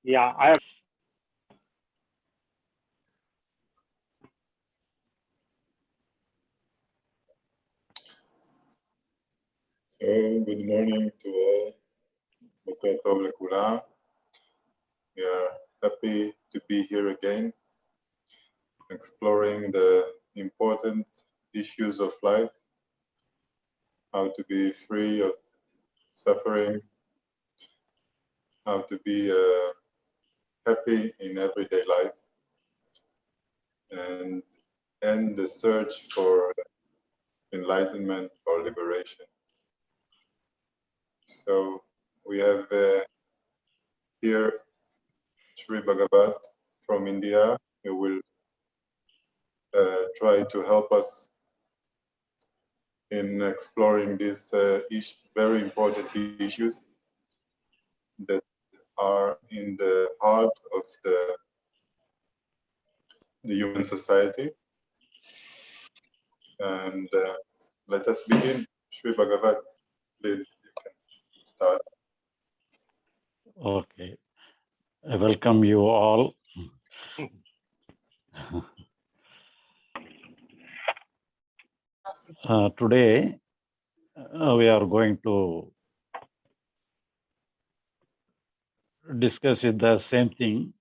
Yeah, I So, good morning to all. Boker Tov Lekulam. We are happy to be here again, exploring the important issues of life, how to be free of suffering, how to be happy in everyday life, and end the search for enlightenment or liberation. So, we have here Sri Bagavath from India, who will try to help us in exploring these very important issues that are in the heart of the human society. And let us begin. Shri Bhagavat, please, you can start. Okay. I welcome you all. Today, we are going to discuss the same thing.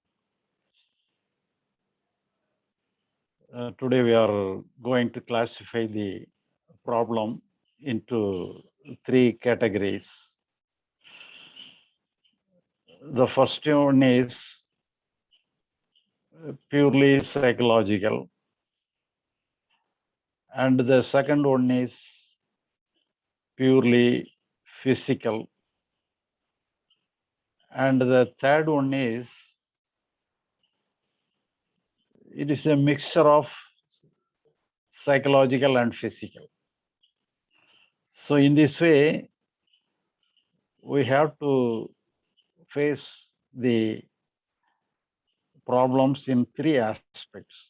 Today, we are going to classify the problem into three categories. The first one is purely psychological, and the second one is purely physical, and the third one is it is a mixture of psychological and physical. So in this way, we have to face the problems in three aspects.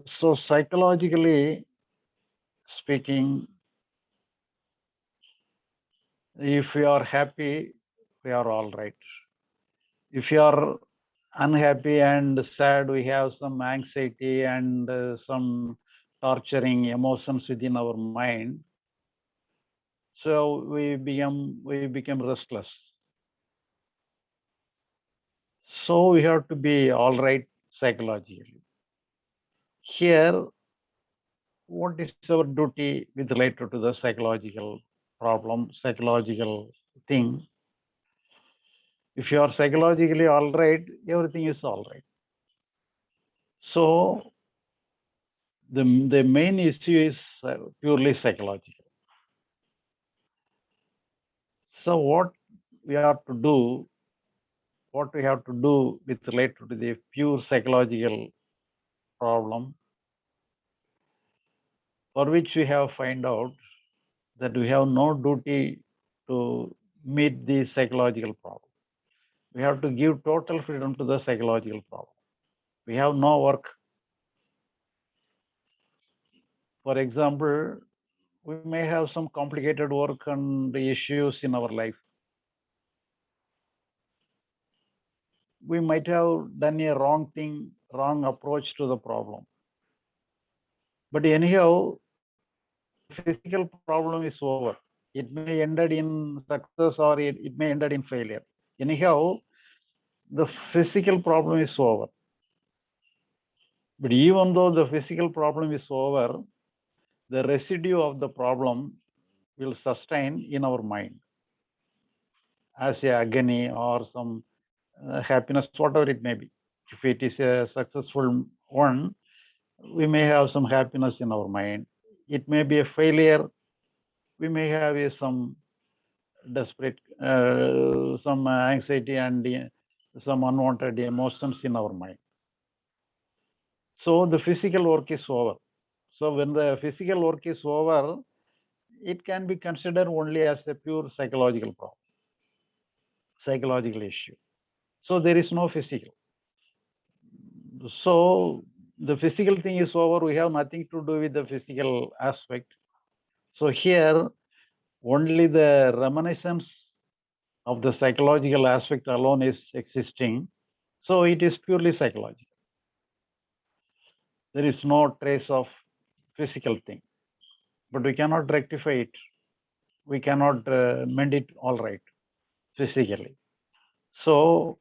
So psychologically speaking, if we are happy, we are all right. If you are unhappy and sad, we have some anxiety and some torturing emotions within our mind. So we become restless. So we have to be all right psychologically. Here, what is our duty with related to the psychological problem, psychological thing? If you are psychologically all right, everything is all right. So the main issue is purely psychological. So what we have to do with related to the pure psychological problem, for which we have find out that we have no duty to meet the psychological problem. We have to give total freedom to the psychological problem. We have no work. For example, we may have some complicated work and issues in our life. We might have done a wrong thing, wrong approach to the problem. But anyhow, the physical problem is over. It may ended in success or it may ended in failure. Anyhow, the physical problem is over. But even though the physical problem is over, the residue of the problem will sustain in our mind as a agony or some happiness, whatever it may be. If it is a successful one, we may have some happiness in our mind. It may be a failure. We may have some desperate, some anxiety and some unwanted emotions in our mind. So the physical work is over. So when the physical work is over, it can be considered only as a pure psychological problem, psychological issue. So there is no physical. So the physical thing is over. We have nothing to do with the physical aspect. So here, only the reminiscence of the psychological aspect alone is existing. So it is purely psychological. There is no trace of physical thing, but we cannot rectify it. We cannot mend it all right physically. So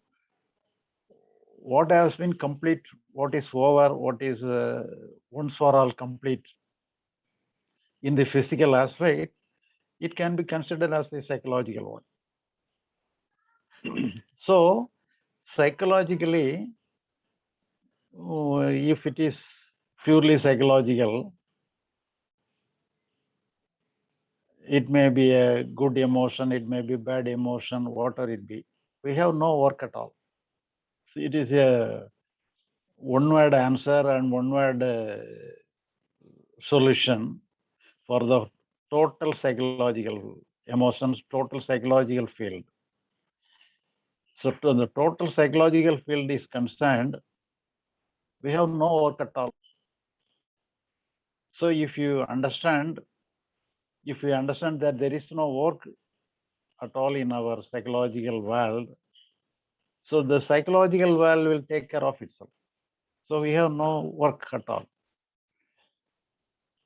what has been complete, what is over, what is once for all complete in the physical aspect, it can be considered as the psychological one. So psychologically, if it is purely psychological, it may be a good emotion, it may be bad emotion, whatever it be. We have no work at all. So it is a one-word answer and one-word solution for the total psychological emotions, total psychological field. So to the total psychological field is concerned, we have no work at all. So if you understand that there is no work at all in our psychological world, so the psychological world will take care of itself. So we have no work at all.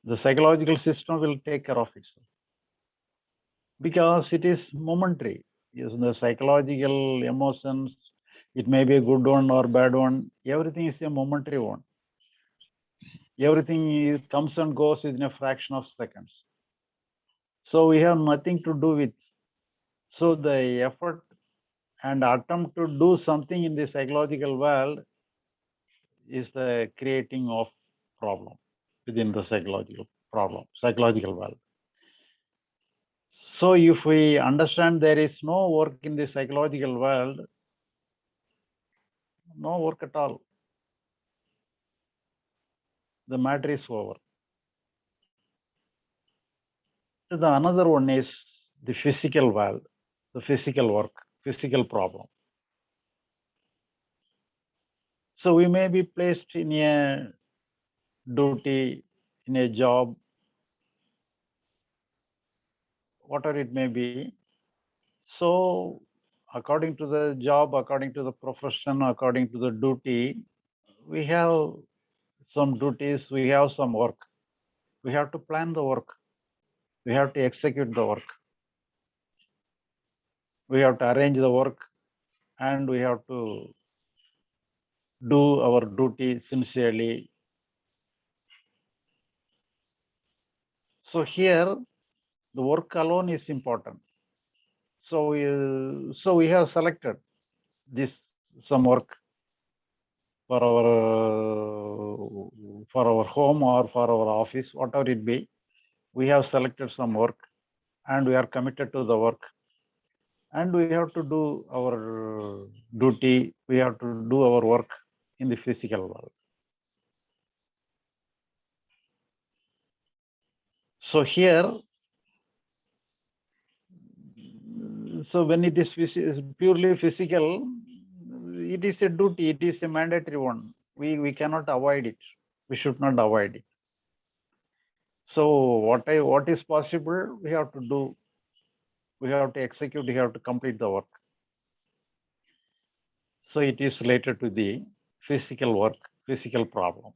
The psychological system will take care of itself because it is momentary. Yes, the psychological emotions, it may be a good one or bad one. Everything is a momentary one. Everything comes and goes in a fraction of seconds. So we have nothing to do with. So the effort and attempt to do something in the psychological world is the creating of problem within the psychological world. So if we understand there is no work in the psychological world, no work at all, the matter is over. The another one is the physical world, the physical work, physical problem. So we may be placed in a duty, in a job, whatever it may be. So according to the job, according to the profession, according to the duty, we have some duties, we have some work. We have to plan the work. We have to execute the work. We have to arrange the work and we have to do our duty sincerely. So here, the work alone is important. So we have selected this some work for our home or for our office, whatever it be. We have selected some work and we are committed to the work and we have to do our duty. We have to do our work in the physical world. So here, so when it is purely physical, it is a duty, it is a mandatory one. We cannot avoid it. We should not avoid it. So what is possible, we have to do. We have to execute, we have to complete the work. So it is related to the physical work, physical problem.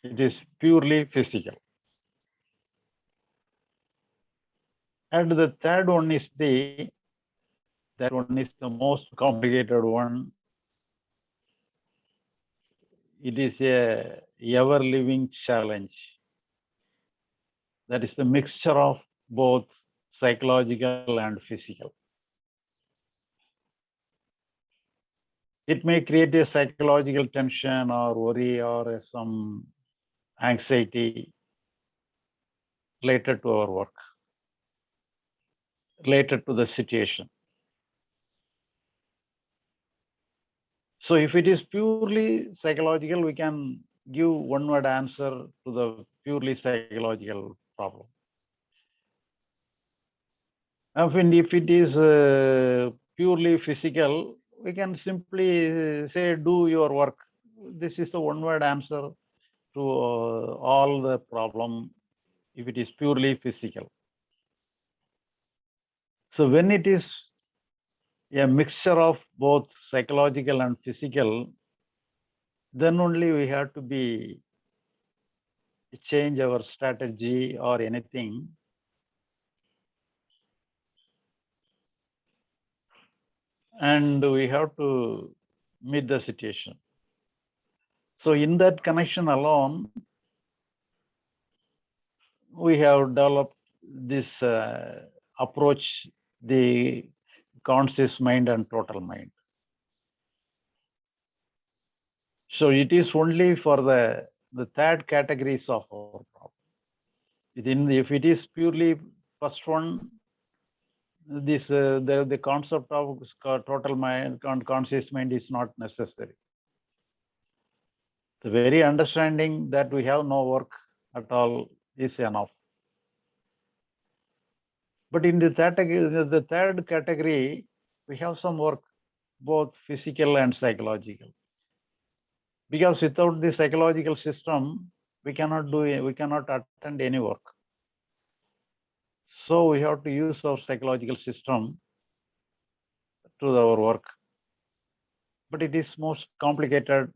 It is purely physical. And the third one is the most complicated one. It is a ever-living challenge. That is the mixture of both psychological and physical. It may create a psychological tension or worry or some anxiety related to our work, related to the situation. So if it is purely psychological, we can give one-word answer to the purely psychological problem. And if it is purely physical, we can simply say, do your work. This is the one-word answer to all the problem if it is purely physical. So when it is a mixture of both psychological and physical, then only we have to be change our strategy or anything. And we have to meet the situation. So in that connection alone, we have developed this approach, the conscious mind and total mind. So it is only for the third categories of our problem. If it is purely first one, this the concept of total mind, conscious mind is not necessary. The very understanding that we have no work at all is enough. But in the third category, we have some work, both physical and psychological. Because without the psychological system, we cannot attend any work. So we have to use our psychological system to our work. But it is most complicated.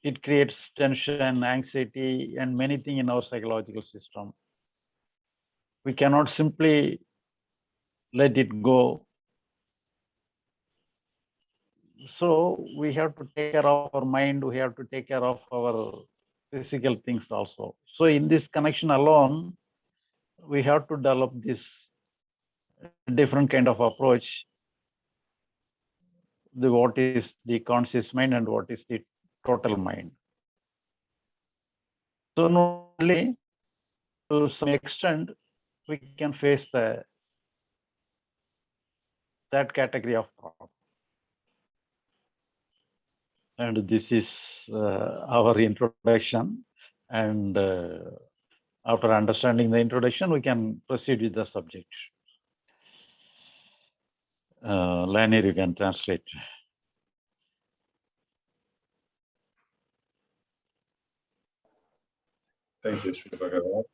It creates tension, anxiety, and many things in our psychological system. We cannot simply let it go. So we have to take care of our mind, we have to take care of our physical things also. So in this connection alone, we have to develop this different kind of approach. What is the conscious mind and what is the total mind. So not only to some extent, we can face that category of problem. And this is our introduction. And after understanding the introduction, we can proceed with the subject. Lanier, you can translate. Thank you, Sri Bagavath.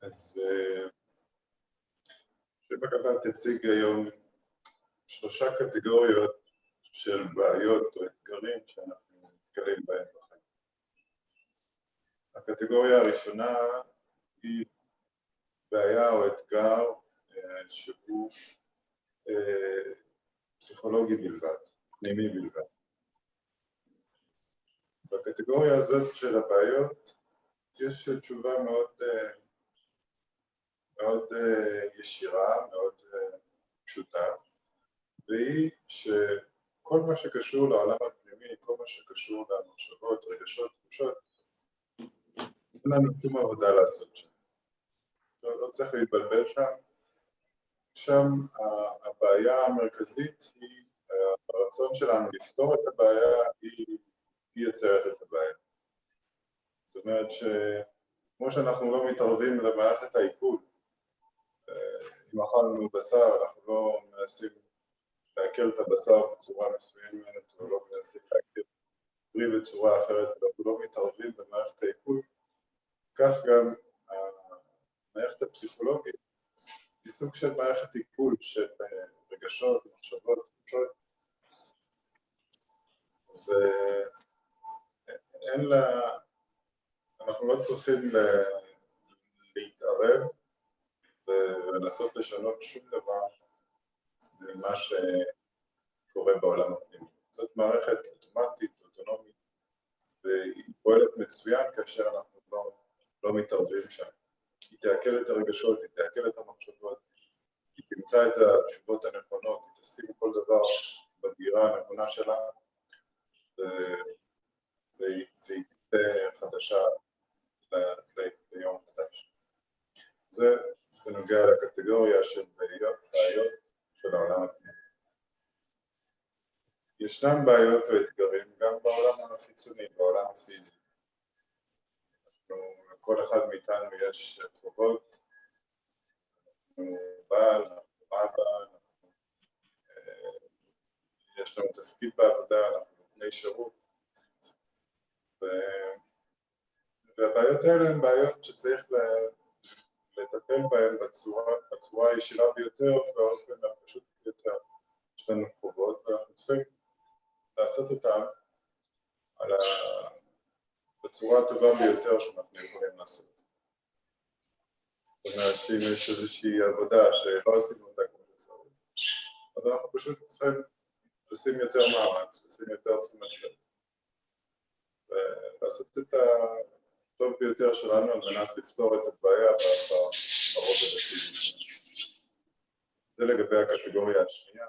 אז שרי בגבעת הציג היום 3 קטגוריות של בעיות או אתגרים שאנחנו נתקלים בהם בחיים. הקטגוריה הראשונה היא בעיה או אתגר שהוא פסיכולוגי בלבד, פנימי בלבד. בקטגוריה הזאת של הבעיות יש תשובה מאוד ישירה, מאוד פשוטה, והיא שכל מה שקשור לעולם הפנימי, כל מה שקשור למחשבות, רגשות, תחושות, אין לנו שום עבודה לעשות שם. לא צריך להתבלבל שם. שם הבעיה המרכזית היא, הרצון שלנו לפתור את הבעיה היא יוצרת את הבעיה. זאת אומרת שכמו שאנחנו לא מתערבים למערכת העיכול, אם אכלנו בשר, אנחנו לא מנסים להקל את הבשר בצורה מסוימת, או לא מנסים להקל פרי בצורה אחרת, אנחנו לא מתערבים במערכת העיכול, כך גם המערכת הפסיכולוגית היא סוג של מערכת עיכול של רגשות, מחשבות, תחושות, ואין לה, אנחנו לא צריכים להתערב ולנסות לשנות שום דבר ממה שקורה בעולם הפנימי. זאת מערכת אוטומטית, אוטונומית, והיא פועלת מצוין כאשר אנחנו לא מתערבים שם. היא תעכל את הרגשות, היא תעכל את המחשבות, היא תמצא את התשובות הנכונות, היא תשים כל דבר בגירה הנכונה שלה, והיא תצא חדשה ליום חדש. זה בנוגע לקטגוריה של בעיות של העולם הפנימי. ישנם בעיות ואתגרים גם בעולם החיצוני, בעולם הפיזי. לכל אחד מאיתנו יש חובות, אנחנו בעל, אנחנו אבא, יש לנו תפקיד בעבודה, אנחנו נותני שירות, והבעיות האלה הן בעיות שצריך לטפל בהן בצורה הישירה ביותר, באופן הפשוט ביותר. יש לנו חובות ואנחנו צריכים לעשות אותן בצורה הטובה ביותר שאנחנו יכולים לעשות. זאת אומרת שאם יש איזושהי עבודה שלא עשינו אותה כמו שצריך, אז אנחנו פשוט צריכים לשים יותר מאמץ, לשים יותר תשומת לב, ולעשות את הטוב ביותר שלנו על מנת לפתור את הבעיה ברובד הפיזי. זה לגבי הקטגוריה השנייה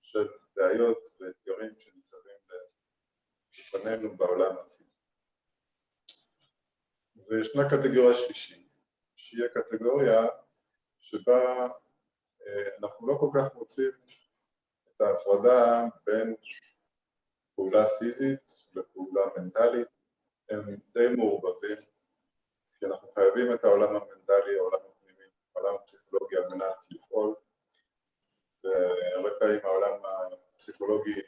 של בעיות ואתגרים שניצבים לפנינו בעולם הפיזי. וישנה קטגוריה שלישית, שהיא הקטגוריה שבה אנחנו לא כל כך מוצאים את ההפרדה בין פעולה פיזית לפעולה מנטלית, הם די מעורבבים, כי אנחנו חייבים את העולם המנטלי, העולם הפנימי, העולם הפסיכולוגי על מנת לפעול, והרבה פעמים העולם הפסיכולוגי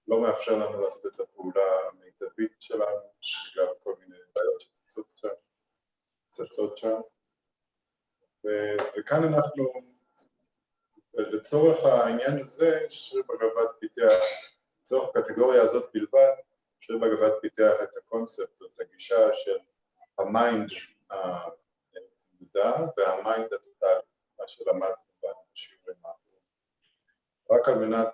לא מאפשר לנו לעשות את הפעולה המיטבית שלנו, בגלל כל מיני בעיות שצצות שם. וכאן אנחנו, לצורך העניין הזה, שבגבעת פיתח, לצורך הקטגוריה הזאת בלבד, שבגבעת פיתח את הקונספט, את הגישה של המיינד המודע והמיינד הטוטלי, מה שלמדנו בשיעורים האחרונים. רק על מנת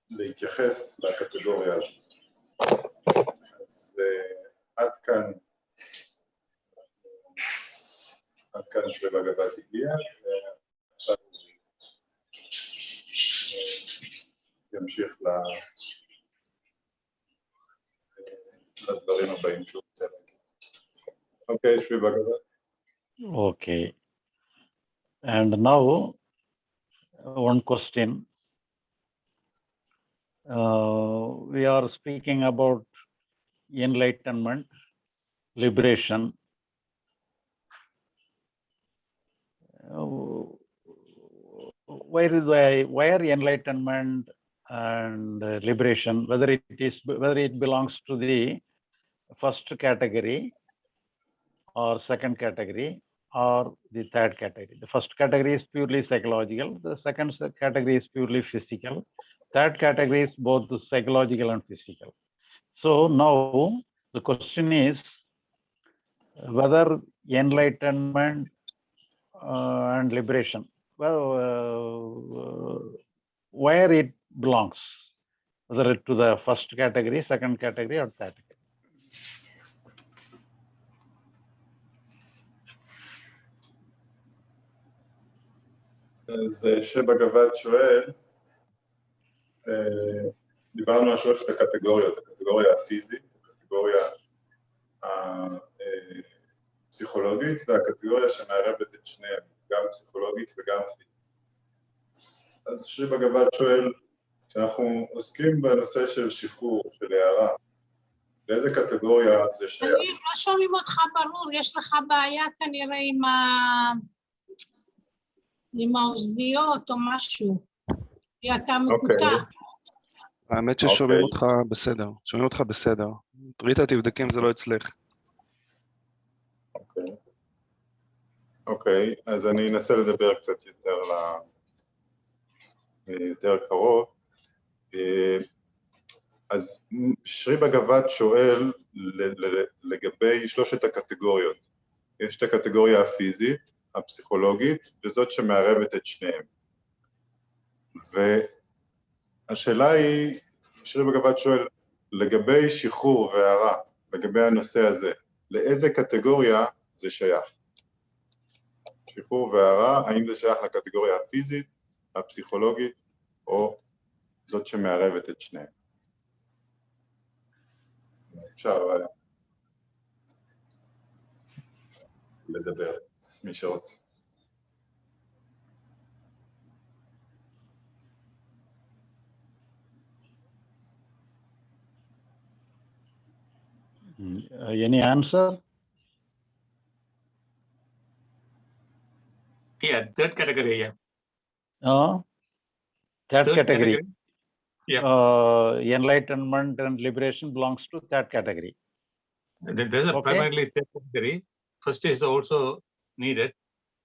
להתייחס לקטגוריה הזאת. אז עד כאן שבגבעת הגיע, ועכשיו ימשיך לדברים הבאים שהוא רוצה להגיד. אוקיי, שבי בגבעת. Okay. And now, one question. We are speaking about enlightenment, liberation. Where enlightenment and liberation, whether it belongs to the first category or second category or the third category. The first category is purely psychological, the second category is purely physical, third category is both the psychological and physical. So now the question is whether enlightenment and liberation, where it belongs, whether to the first category, second category or third category. אז שבגבעת שואל, דיברנו על שלושת הקטגוריות, הקטגוריה הפיזית, הקטגוריה הפסיכולוגית והקטגוריה שמערבת את שניהם, גם פסיכולוגית וגם פיזית. אז שבגבעת שואל, כשאנחנו עוסקים בנושא של שחרור, של הערה, לאיזה קטגוריה זה שייך? אני לא שומעים אותך ברור, יש לך בעיה כנראה עם האוזניות או משהו, כי אתה מקוטע. האמת ששומעים אותך בסדר, שומעים אותך בסדר. ריטה, תבדקים, זה לא אצלך. אוקיי, אז אני אנסה לדבר קצת יותר קרוב. אז שרי בגבעת שואל לגבי שלושת הקטגוריות. יש את הקטגוריה הפיזית, הפסיכולוגית, וזאת שמערבת את שניהם. והשאלה היא, שרי בגבעת שואל, לגבי שחרור והערה, לגבי הנושא הזה, לאיזה קטגוריה זה שייך? שחרור והערה, האם זה שייך לקטגוריה הפיזית, הפסיכולוגית, או זאת שמערבת את שניהם? אפשר לדבר, מי שרוצה. Any answer? Yeah, third category, yeah. Third category. Yeah. Enlightenment and liberation belongs to third category. There's a Okay. primarily third category. First is also needed,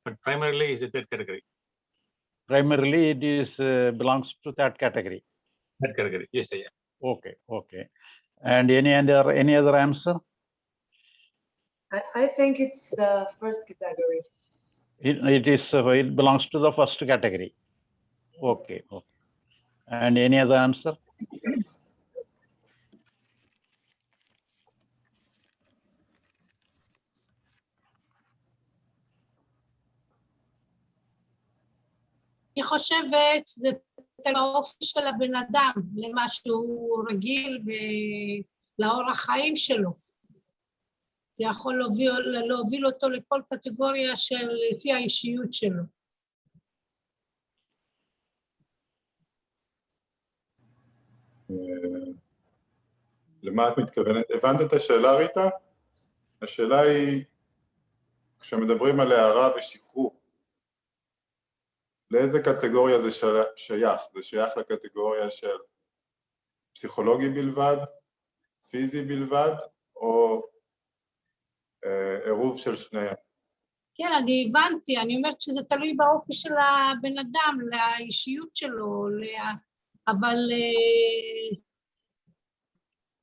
but primarily is a third category. Primarily, it is belongs to that category. Third category, yes, yeah. Okay, okay. And any other answer? I think it's the first category. It belongs to the first category. Okay, okay. And any other answer? אני חושבת שזה האופי של הבן אדם, למה שהוא רגיל ולאורח חיים שלו. זה יכול להוביל אותו לכל קטגוריה של לפי האישיות שלו. למה את מתכוונת? הבנת את השאלה, ריטה? השאלה היא, כשמדברים על הערה ושחרור, לאיזה קטגוריה זה שייך? זה שייך לקטגוריה של פסיכולוגי בלבד, פיזי בלבד, או עירוב של שניהם? כן, אני הבנתי, אני אומרת שזה תלוי באופי של הבן אדם, לאישיות שלו, אבל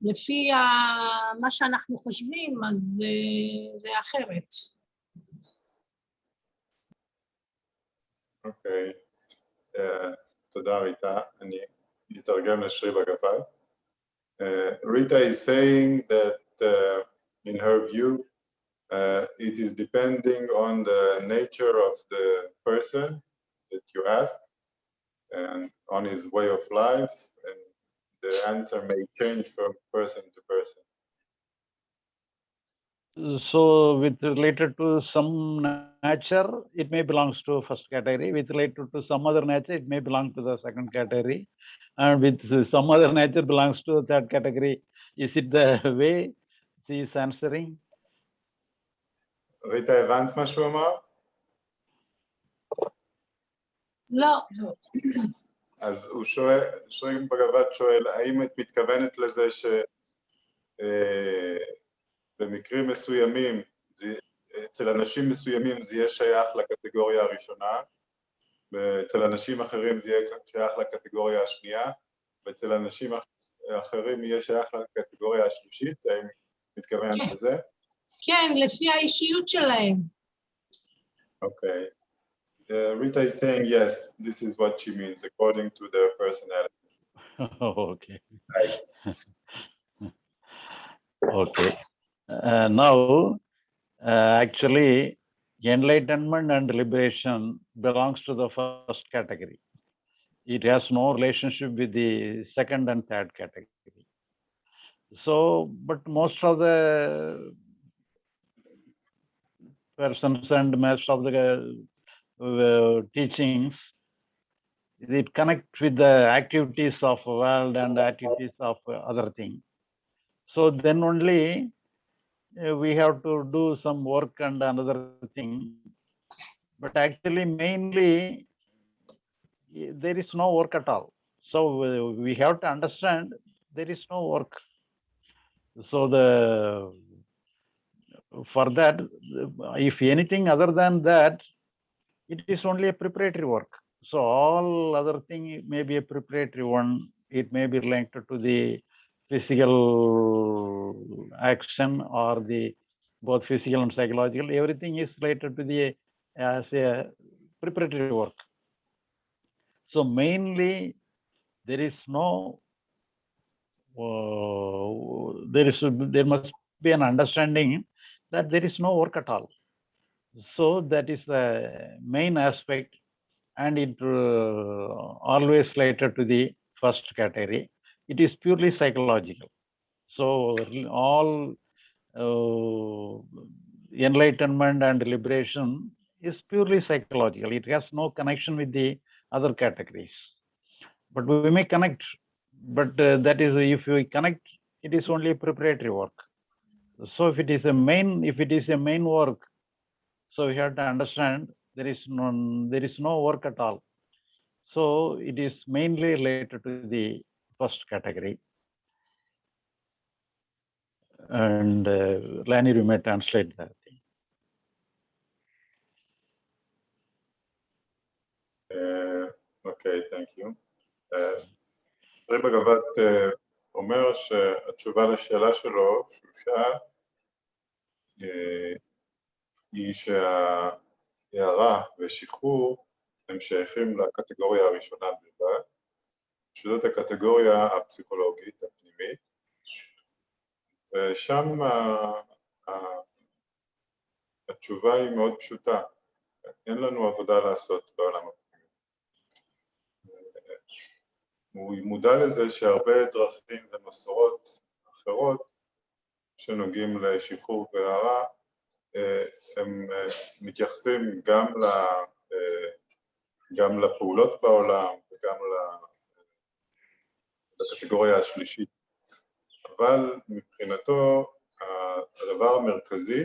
לפי מה שאנחנו חושבים, אז זה אחרת. אוקיי, תודה ריטה, אני אתרגם לשרי בגבת. Rita is saying that in her view, it is depending on the nature of the person that you ask and on his way of life, and the answer may change from person to person. So with related to some nature, it may belongs to first category. With related to some other nature, it may belong to the second category. And with some other nature belongs to the third category. Is it the way she is answering? ריטה, הבנת מה שהוא אמר? לא. אז הוא שואל, שרי בגבת שואל, האם את מתכוונת לזה שבמקרים מסוימים, אצל אנשים מסוימים זה יהיה שייך לקטגוריה הראשונה, ואצל אנשים אחרים זה יהיה שייך לקטגוריה השנייה, ואצל אנשים אחרים יהיה שייך לקטגוריה השלישית, האם מתכוונת לזה? כן, לפי האישיות שלהם. אוקיי. Rita is saying yes, this is what she means, according to their personality. Okay. Right. Okay. Now, actually, enlightenment and liberation belongs to the first category. It has no relationship with the second and third category. So, but most of the persons and most of the teachings, it connects with the activities of world and activities of other things. So then only we have to do some work and another thing. But actually, mainly, there is no work at all. So we have to understand there is no work. So for that, if anything other than that, it is only a preparatory work. So all other thing may be a preparatory one. It may be linked to the physical action or the both physical and psychological. Everything is related to the as a preparatory work. So mainly there is no there must be an understanding that there is no work at all. So that is the main aspect, and it always related to the first category. It is purely psychological. So all enlightenment and liberation is purely psychological. It has no connection with the other categories. But we may connect, but that is, if we connect, it is only preparatory work. So if it is a main work, so we have to understand there is no work at all. So it is mainly related to the first category. And Lanny, you may translate that. אוקיי, thank you. סרי בגבת אומר שהתשובה לשאלה שלו, שהוא שאל, היא שההערה ושחרור הם שייכים לקטגוריה הראשונה בלבד, שזאת הקטגוריה הפסיכולוגית הפנימית, ושם התשובה היא מאוד פשוטה, אין לנו עבודה לעשות בעולם הפנימי. הוא מודע לזה שהרבה דרכים ומסורות אחרות שנוגעים לשחרור והערה, הם מתייחסים גם לפעולות בעולם וגם לקטגוריה השלישית. אבל מבחינתו הדבר המרכזי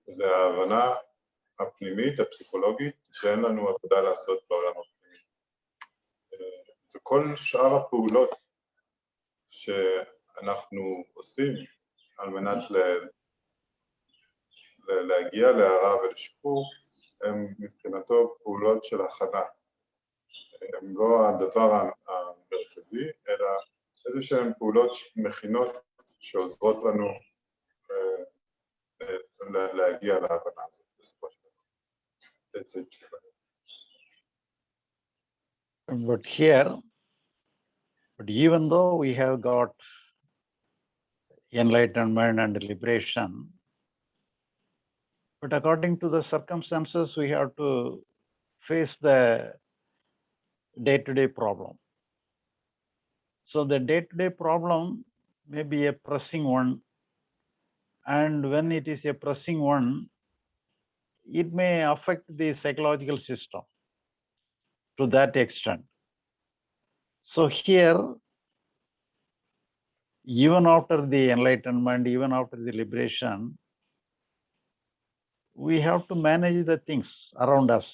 זה ההבנה הפנימית, הפסיכולוגית, שאין לנו עבודה לעשות בעולם הפנימי. וכל שאר הפעולות שאנחנו עושים על מנת להגיע להערה ולשחרור, הם מבחינתו פעולות של הכנה. הם לא הדבר המרכזי, אלא איזה שהן פעולות מכינות שעוזרות לנו להגיע להבנה הזאת בסופו של דבר. That's it. But even though we have got enlightenment and liberation, but according to the circumstances, we have to face the day-to-day problem. So the day-to-day problem may be a pressing one, and when it is a pressing one, it may affect the psychological system to that extent. So here, even after the enlightenment, even after the liberation, we have to manage the things around us.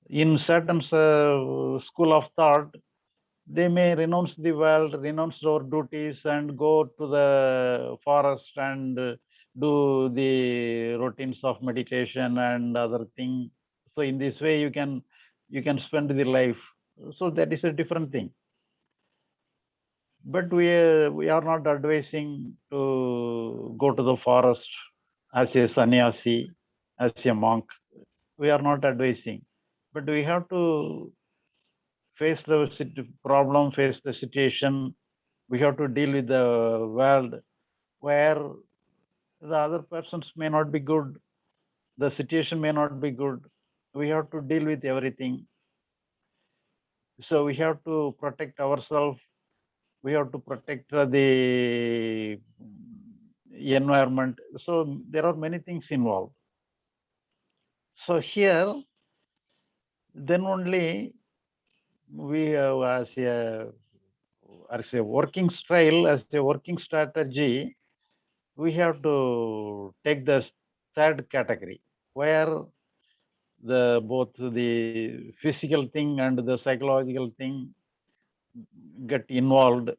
In certain school of thought, they may renounce the world, renounce our duties, and go to the forest and do the routines of meditation and other things. So in this way, you can spend the life. So that is a different thing. But we are not advising to go to the forest as a sannyasi, as a monk. We are not advising. But we have to face the problem, face the situation. We have to deal with the world where the other persons may not be good, the situation may not be good. We have to deal with everything. So we have to protect ourselves. We have to protect the environment. So there are many things involved. So here, then only we have as a working style, as a working strategy, we have to take the third category, where both the physical thing and the psychological thing get involved,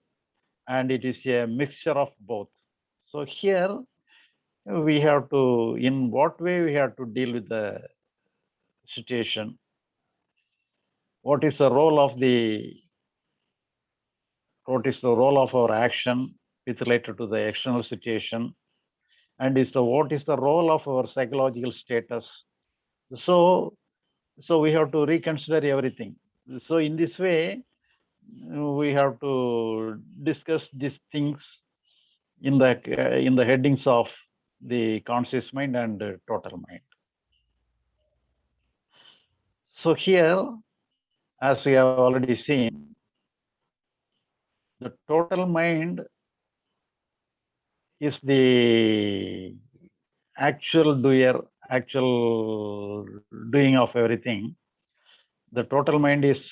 and it is a mixture of both. So here we have to, in what way we have to deal with the situation? What is the role of our action with related to the external situation? And what is the role of our psychological status? So we have to reconsider everything. So in this way, we have to discuss these things in the headings of the conscious mind and total mind. So here, as we have already seen, the total mind is the actual doer, actual doing of everything. The total mind is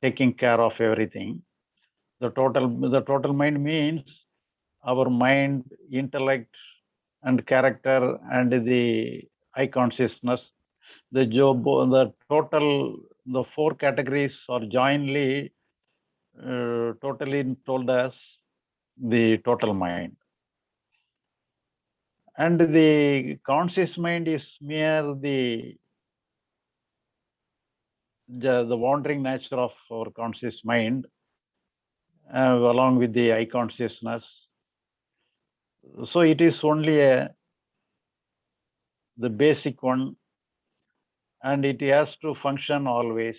taking care of everything. The total mind means our mind, intellect, and character, and the I consciousness. The four categories are jointly totally told as the total mind. And the conscious mind is mere the wandering nature of our conscious mind, along with the I consciousness. So it is only the basic one, and it has to function always.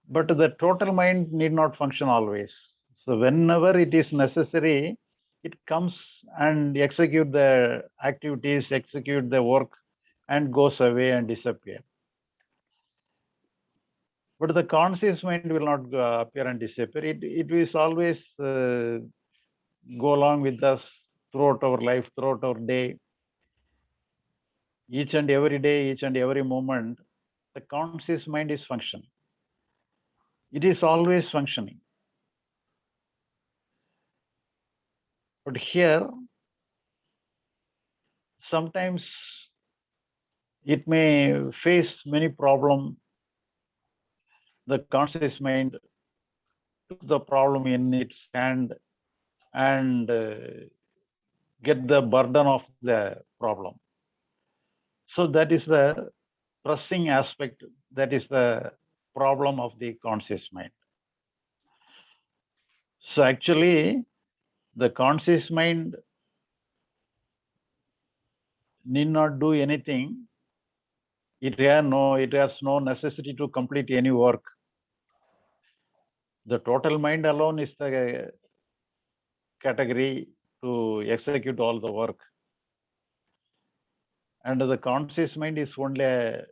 But the total mind need not function always. So whenever it is necessary, it comes and execute the activities, execute the work, and goes away and disappear. But the conscious mind will not appear and disappear. It is always go along with us throughout our life, throughout our day. Each and every day, each and every moment, the conscious mind is functioning. It is always functioning. But here, sometimes it may face many problems. The conscious mind took the problem in its hand and get the burden of the problem. So that is the pressing aspect. That is the problem of the conscious mind. So actually, the conscious mind need not do anything. It has no necessity to complete any work. The total mind alone is the category to execute all the work. And the conscious mind is only a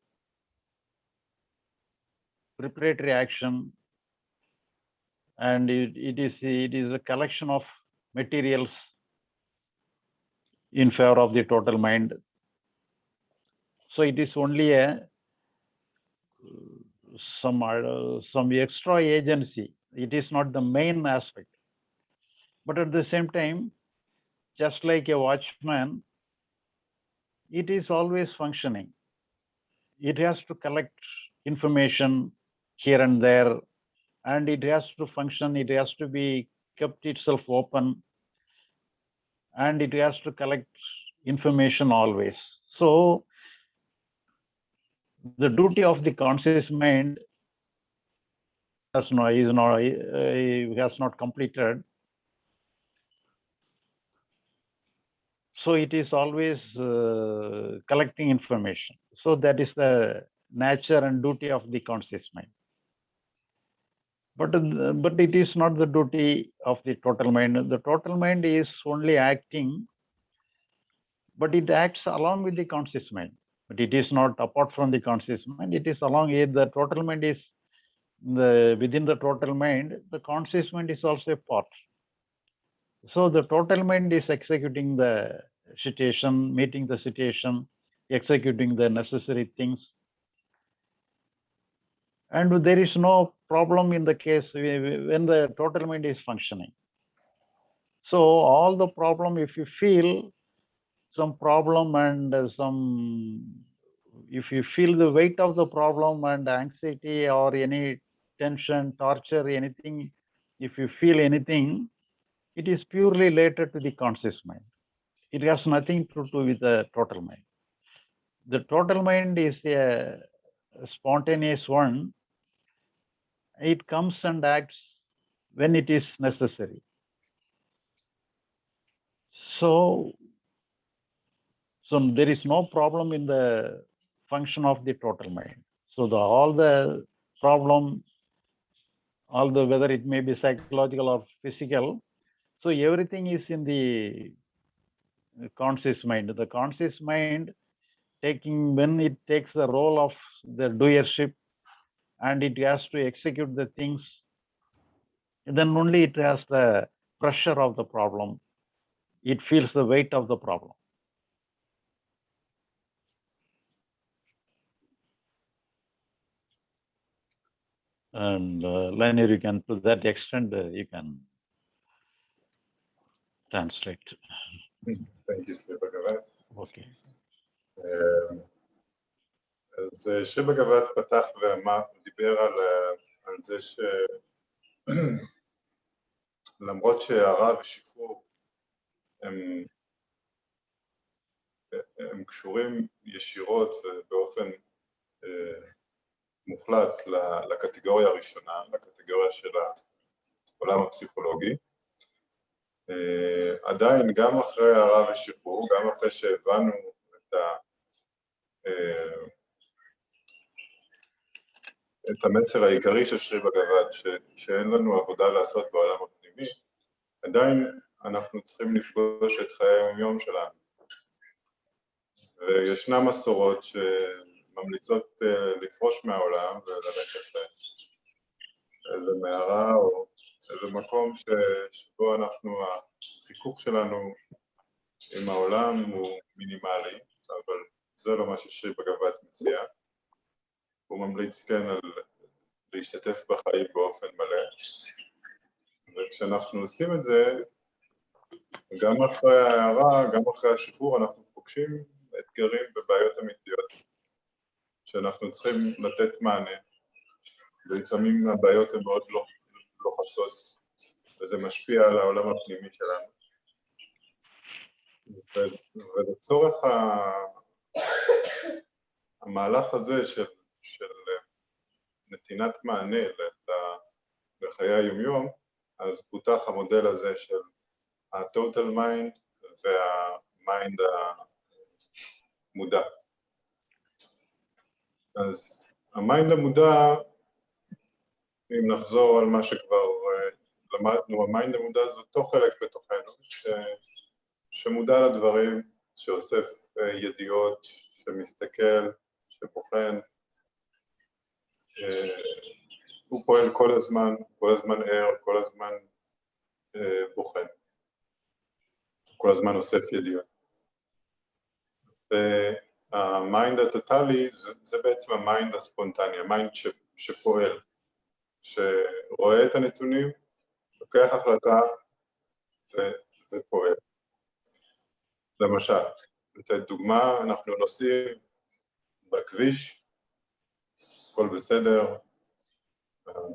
preparatory action, and it is a collection of materials in favor of the total mind. So it is only some extra agency. It is not the main aspect. But at the same time, just like a watchman, it is always functioning. It has to collect information here and there, and it has to function. It has to be kept itself open, and it has to collect information always. So the duty of the conscious mind has not completed. So it is always collecting information. So that is the nature and duty of the conscious mind. But it is not the duty of the total mind. The total mind is only acting, but it acts along with the conscious mind. But it is not apart from the conscious mind. It is along with the total mind is within the total mind. The conscious mind is also a part. So the total mind is executing the situation, meeting the situation, executing the necessary things. And there is no problem in the case when the total mind is functioning. So all the problem, if you feel some problem and if you feel the weight of the problem and anxiety or any tension, torture, anything, if you feel anything, it is purely related to the conscious mind. It has nothing to do with the total mind. The total mind is a spontaneous one. It comes and acts when it is necessary. So there is no problem in the function of the total mind. So all the problem, whether it may be psychological or physical, so everything is in the conscious mind. The conscious mind when it takes the role of the doership and it has to execute the things, then only it has the pressure of the problem. It feels the weight of the problem. And Lanier, you can, to that extent, you can translate. Thank you, Bagavath. Okay. אז שבגבת פתח ודיבר על זה שלמרות שהרע ושפור הם קשורים ישירות ובאופן מוחלט לקטגוריה הראשונה, לקטגוריה של העולם הפסיכולוגי. עדיין גם אחרי הערה ושחרור, גם אחרי שהבנו את המסר העיקרי של שרי בגבד, שאין לנו עבודה לעשות בעולם הפנימי, עדיין אנחנו צריכים לפגוש את חיי היום-יום שלנו. וישנן מסורות שממליצות לפרוש מהעולם וללכת לאיזה מערה או איזה מקום שבו החיכוך שלנו עם העולם הוא מינימלי, אבל זה לא מה ששרי בגבד מציע. הוא ממליץ כן על להשתתף בחיים באופן מלא. וכשאנחנו עושים את זה, גם אחרי ההערה, גם אחרי השחרור, אנחנו פוגשים אתגרים ובעיות אמיתיות שאנחנו צריכים לתת מענה, ולפעמים הבעיות הן מאוד לוחצות, וזה משפיע על העולם הפנימי שלנו. ולצורך המהלך הזה של נתינת מענה לחיי היומיום, אז פותח המודל הזה של ה-total mind וה-mind המודע. אז המיינד המודע, אם נחזור על מה שכבר למדנו, המיינד המודע זה אותו חלק בתוכנו, שמודע לדברים, שאוסף ידיעות, שמסתכל, שבוחן, הוא פועל כל הזמן ער, כל הזמן בוחן, כל הזמן אוסף ידיעות. והמיינד הטוטלי זה בעצם המיינד הספונטני, המיינד שפועל, שרואה את הנתונים, לוקח החלטה ופועל. למשל, לתת דוגמה, אנחנו נוסעים בכביש, הכל בסדר,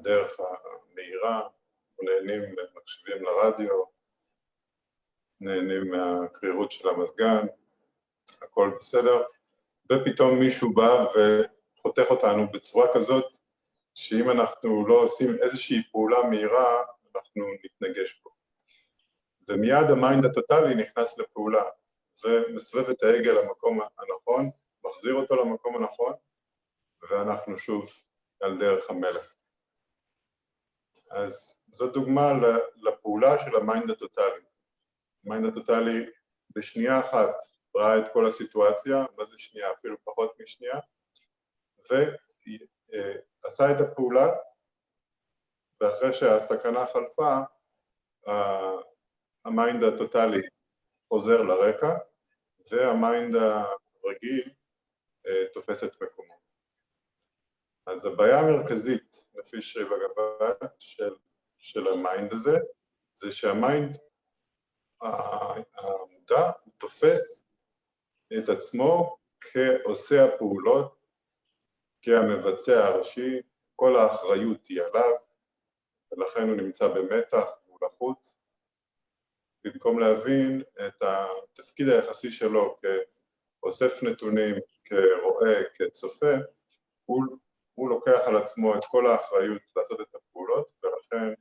דרך המהירה, נהנים ומקשיבים לרדיו, נהנים מהקרירות של המזגן, הכל בסדר, ופתאום מישהו בא וחותך אותנו בצורה כזאת, שאם אנחנו לא עושים איזושהי פעולה מהירה, אנחנו נתנגש פה. ומיד המיינד הטוטלי נכנס לפעולה, ומסובב את ההגה למקום הנכון, מחזיר אותו למקום הנכון, ואנחנו שוב על דרך המלך. אז זו דוגמה לפעולה של המיינד הטוטלי. המיינד הטוטלי בשנייה אחת ראה את כל הסיטואציה, מה זה שנייה? אפילו פחות משנייה, ועשה את הפעולה, ואחרי שהסכנה חלפה, המיינד הטוטלי חוזר לרקע, והמיינד הרגיל תופס את מקומו. אז הבעיה המרכזית, לפי שרי בגבד, של המיינד הזה, זה שהמיינד המודע הוא תופס את עצמו כעושה הפעולות, כהמבצע הראשי, כל האחריות היא עליו, ולכן הוא נמצא במתח, הוא לחוץ, במקום להבין את התפקיד היחסי שלו כאוסף נתונים, כרואה, כצופה, הוא לוקח על עצמו את כל האחריות לעשות את הפעולות, ולכן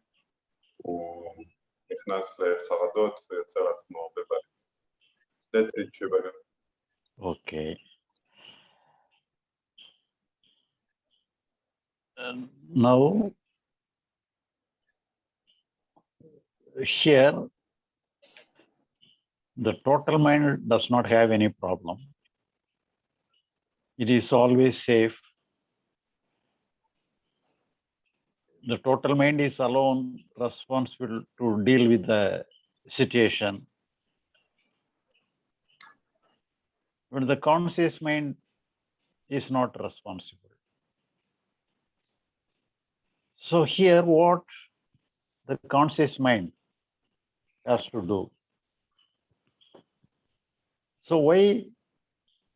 הוא נכנס לחרדות ויוצר לעצמו הרבה בעיות. That's it, שבגן. Okay. Now, here, the total mind does not have any problem. It is always safe. The total mind is alone responsible to deal with the situation. But the conscious mind is not responsible. So here what the conscious mind has to do. So why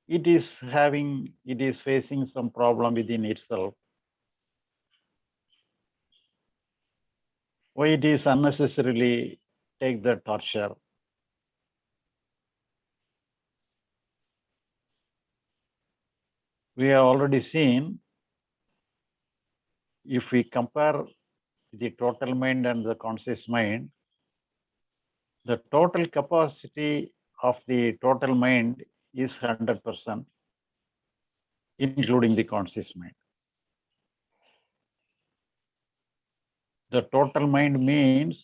it is facing some problem within itself? Why it is unnecessarily take the torture? we have already seen, if we compare the total mind and the conscious mind, the total capacity of the total mind is 100%, including the conscious mind. The total mind means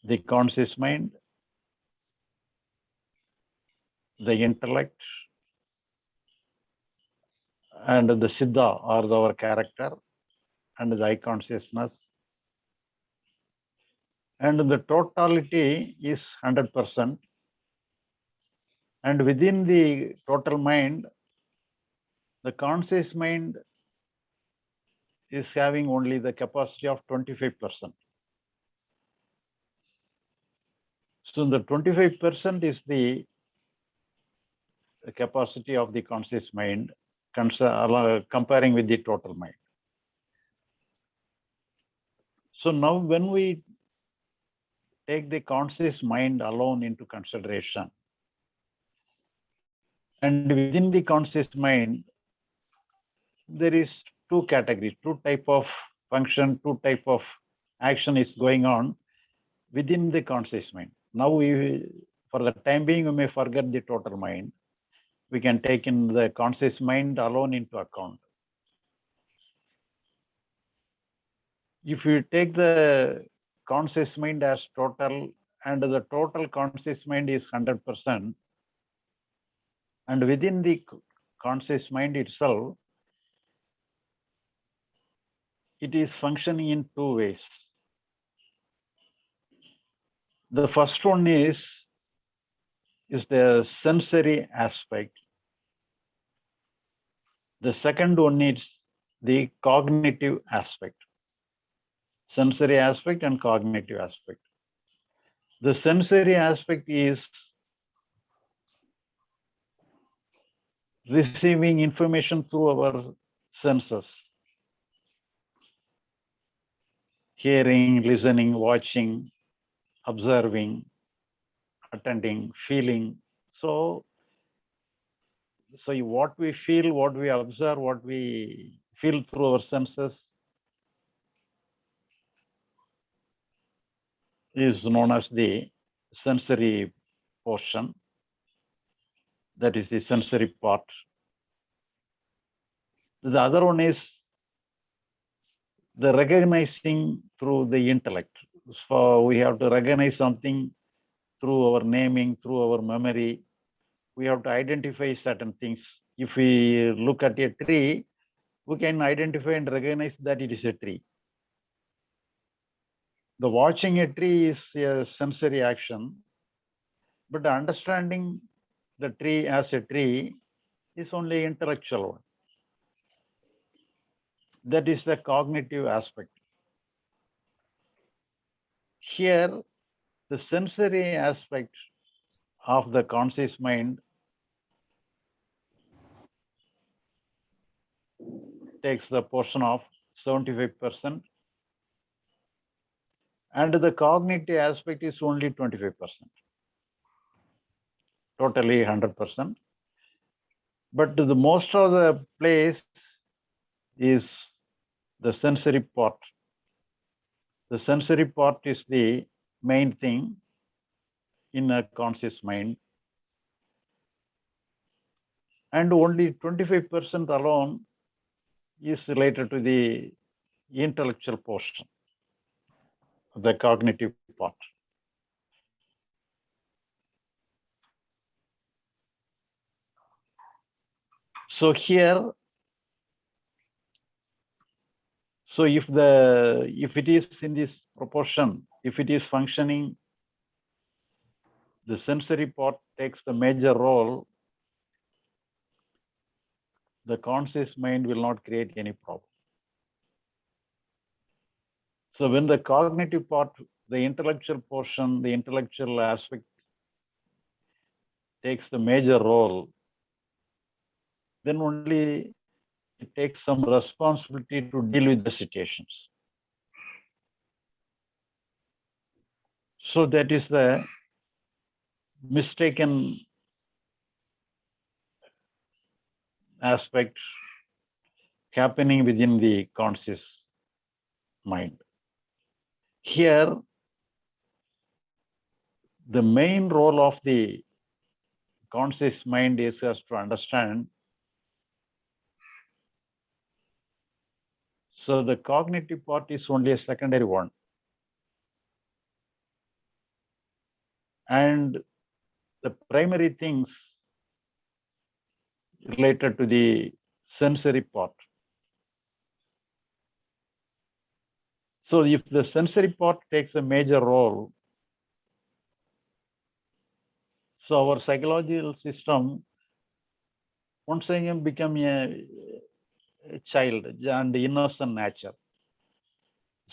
the conscious mind, the intellect, and the Siddha, or our character, and the I consciousness. And the totality is 100%. And within the total mind, the conscious mind is having only the capacity of 25%. So the 25% is the capacity of the conscious mind comparing with the total mind. So now when we take the conscious mind alone into consideration, and within the conscious mind, there is two categories, two type of function, two type of action is going on within the conscious mind. Now for the time being, we may forget the total mind. We can take in the conscious mind alone into account. If you take the conscious mind as total, and the total conscious mind is 100%, and within the conscious mind itself, it is functioning in two ways. The first one is the sensory aspect. The second one is the cognitive aspect. Sensory aspect and cognitive aspect. The sensory aspect is receiving information through our senses. Hearing, listening, watching, observing, attending, feeling. So what we feel, what we observe, what we feel through our senses is known as the sensory portion. That is the sensory part. The other one is the recognizing through the intellect. So we have to recognize something through our naming, through our memory. We have to identify certain things. If we look at a tree, we can identify and recognize that it is a tree. The watching a tree is a sensory action, but understanding the tree as a tree is only intellectual one. That is the cognitive aspect. Here, the sensory aspect of the conscious mind takes the portion of 75%, and the cognitive aspect is only 25%, totally 100%. But the most of the place is the sensory part. The sensory part is the main thing in a conscious mind, and only 25% alone is related to the intellectual portion, the cognitive part. So here, so if it is in this proportion, if it is functioning, the sensory part takes the major role, the conscious mind will not create any problem. So when the cognitive part, the intellectual portion, the intellectual aspect takes the major role, then only it takes some responsibility to deal with the situations. So that is the mistaken aspect happening within the conscious mind. Here, the main role of the conscious mind is us to understand. So the cognitive part is only a secondary one. And the primary things related to the sensory part. So if the sensory part takes a major role, so our psychological system once again become a child and innocent nature.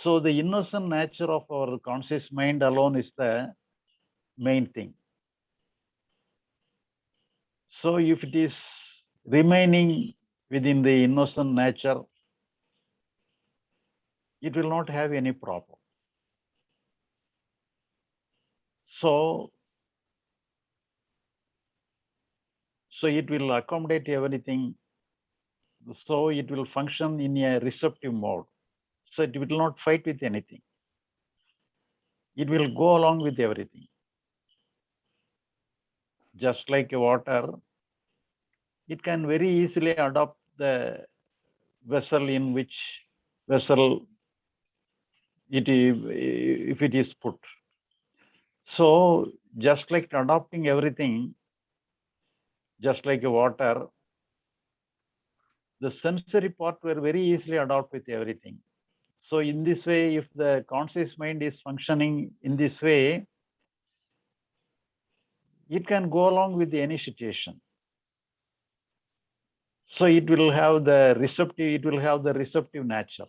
So the innocent nature of our conscious mind alone is the main thing. So if it is remaining within the innocent nature, it will not have any problem. So it will accommodate everything. So it will function in a receptive mode. So it will not fight with anything. It will go along with everything. Just like water, it can very easily adopt the vessel in which vessel it is, if it is put. So just like adopting everything, just like water, the sensory part will very easily adopt with everything. So in this way, if the conscious mind is functioning in this way, it can go along with any situation. So it will have the receptive nature.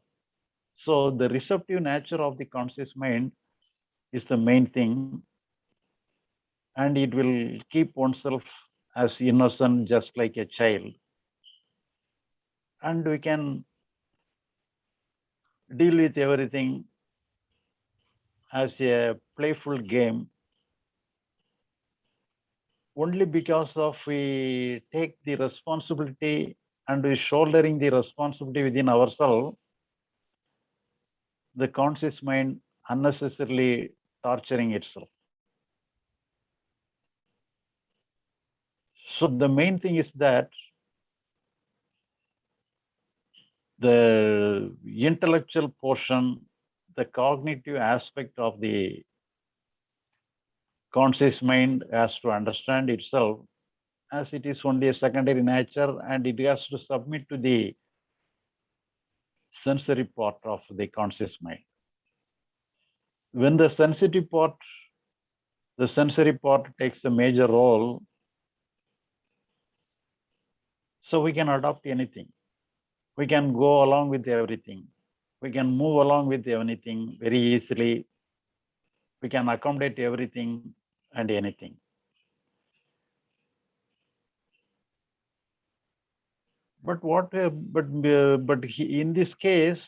So the receptive nature of the conscious mind is the main thing, and it will keep oneself as innocent, just like a child. And we can deal with everything as a playful game only because of we take the responsibility and we shouldering the responsibility within ourselves, the conscious mind unnecessarily torturing itself. So the main thing is that the intellectual portion, the cognitive aspect of the conscious mind has to understand itself as it is only a secondary nature, and it has to submit to the sensory part of the conscious mind. When the sensory part takes a major role, so we can adopt anything. We can go along with everything. We can move along with anything very easily. We can accommodate everything and anything. But in this case,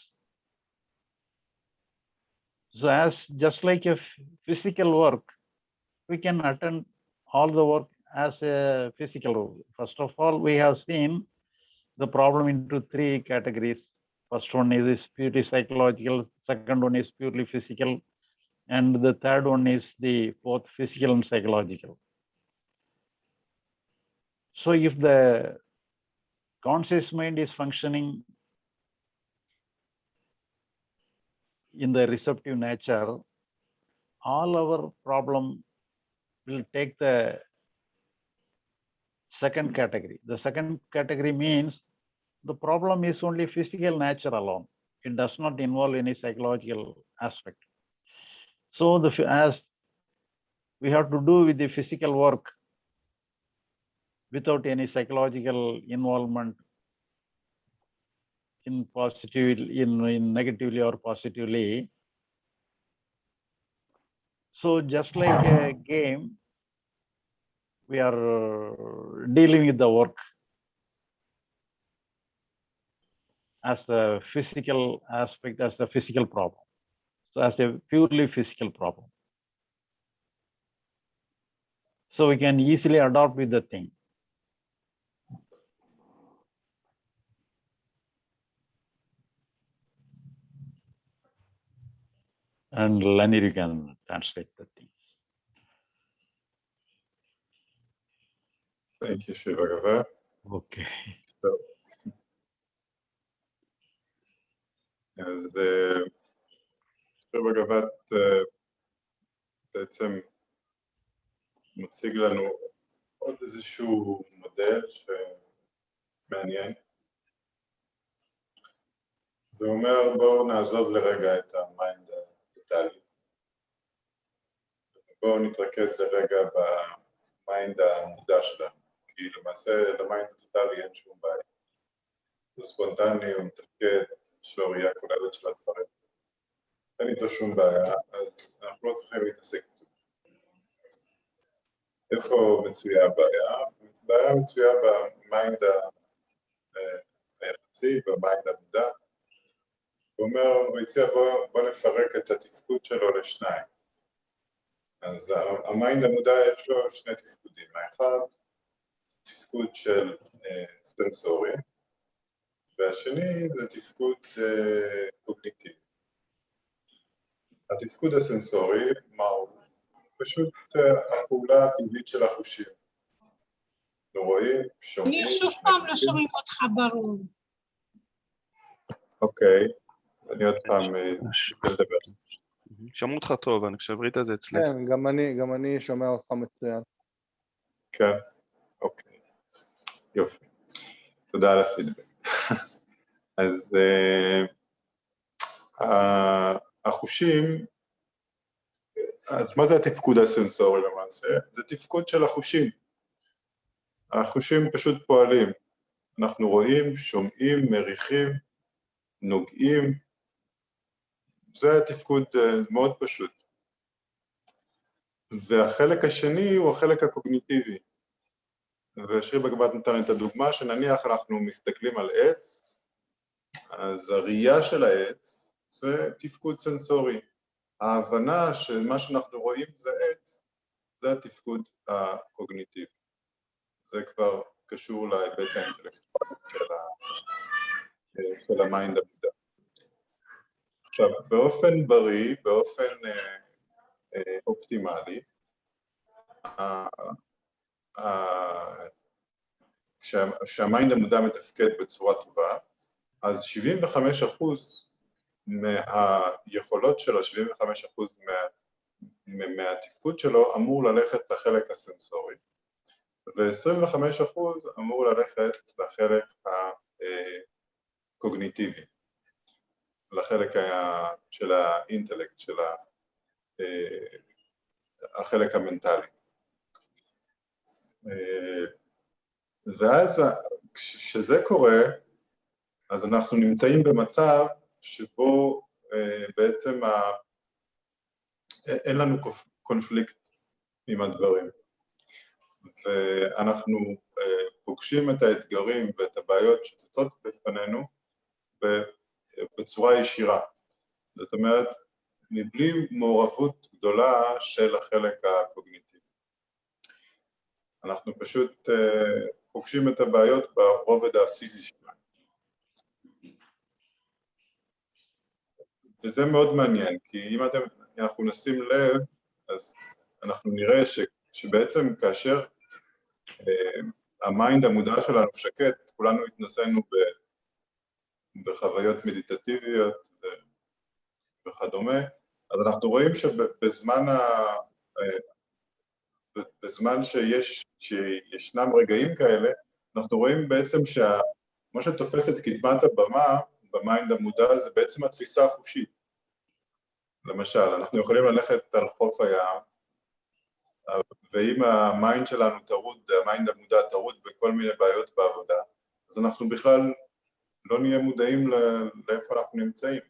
so as just like a physical work, we can attend all the work as a physical work. First of all, we have seen the problem into three categories. First one is purely psychological, second one is purely physical, and the third one is the both physical and psychological. So if the conscious mind is functioning in the receptive nature, all our problem will take the second category. The second category means the problem is only physical nature alone. It does not involve any psychological aspect. So as we have to do with the physical work without any psychological involvement in negatively or positively. So just like a game, we are dealing with the work as a physical aspect, as a physical problem. So as a purely physical problem. So we can easily adopt with the thing. And Lenny, you can translate the things. Thank you, Shri Bagavath. Okay. טוב. אז שרי בגבת בעצם מציג לנו עוד איזשהו מודל שמעניין. זה אומר בואו נעזוב לרגע את המיינד הטוטלי. בואו נתרכז לרגע במיינד המודע שלנו, כי למעשה למיינד הטוטלי אין שום בעיה. הוא ספונטני, הוא מתפקד, יש לו ראייה כוללת של הדברים. אין איתו שום בעיה, אז אנחנו לא צריכים להתעסק איתו. איפה מצויה הבעיה? הבעיה מצויה במיינד היחסי, במיינד המודע. הוא אומר, הוא הציע בוא נפרק את התפקוד שלו לשניים. אז המיינד המודע יש לו שני תפקודים. האחד, תפקוד של סנסורי, והשני זה תפקוד קוגניטיבי. התפקוד הסנסורי, מהו? פשוט הפעולה הטבעית של החושים. אנחנו רואים, שומעים... אני שוב פעם לא שומעים אותך ברור. אוקיי, אני עוד פעם אנסה לדבר. שמעו אותך טוב, אני חושב ריטה זה אצלך. כן, גם אני שומע אותך מצוין. כן, אוקיי. יופי. תודה על הפידבק. אז החושים, אז מה זה התפקוד הסנסורי למעשה? זה תפקוד של החושים. החושים פשוט פועלים. אנחנו רואים, שומעים, מריחים, נוגעים. זה התפקוד מאוד פשוט. והחלק השני הוא החלק הקוגניטיבי. ושרי בגבת נתן את הדוגמה שנניח אנחנו מסתכלים על עץ, אז הראייה של העץ זה תפקוד סנסורי. ההבנה של מה שאנחנו רואים זה עץ, זה התפקוד הקוגניטיבי. זה כבר קשור להיבט האינטלקטואלי של המיינד המודע. עכשיו, באופן בריא, באופן אופטימלי, כשהמיינד המודע מתפקד בצורה טובה, אז 75% מהיכולות שלו, 75% מהתפקוד שלו אמור ללכת לחלק הסנסורי, ו-25% אמור ללכת לחלק הקוגניטיבי, לחלק של האינטלקט, של החלק המנטלי. ואז כשזה קורה, אז אנחנו נמצאים במצב שבו בעצם אין לנו קונפליקט עם הדברים. ואנחנו פוגשים את האתגרים ואת הבעיות שצצות בפנינו בצורה ישירה. זאת אומרת, מבלי מעורבות גדולה של החלק הקוגניטיבי. אנחנו פשוט פוגשים את הבעיות ברובד הפיזי שלנו. וזה מאוד מעניין, כי אם אנחנו נשים לב, אז אנחנו נראה שבעצם כאשר המיינד המודע שלנו שקט, כולנו התנסינו בחוויות מדיטטיביות וכדומה, אז אנחנו רואים שבזמן שישנם רגעים כאלה, אנחנו רואים בעצם מה שתופס את קדמת הבמה במיינד המודע זה בעצם התפיסה החושית. למשל, אנחנו יכולים ללכת על חוף הים, ואם המיינד שלנו טרוד, המיינד המודע טרוד בכל מיני בעיות בעבודה, אז אנחנו בכלל לא נהיה מודעים לאיפה אנחנו נמצאים.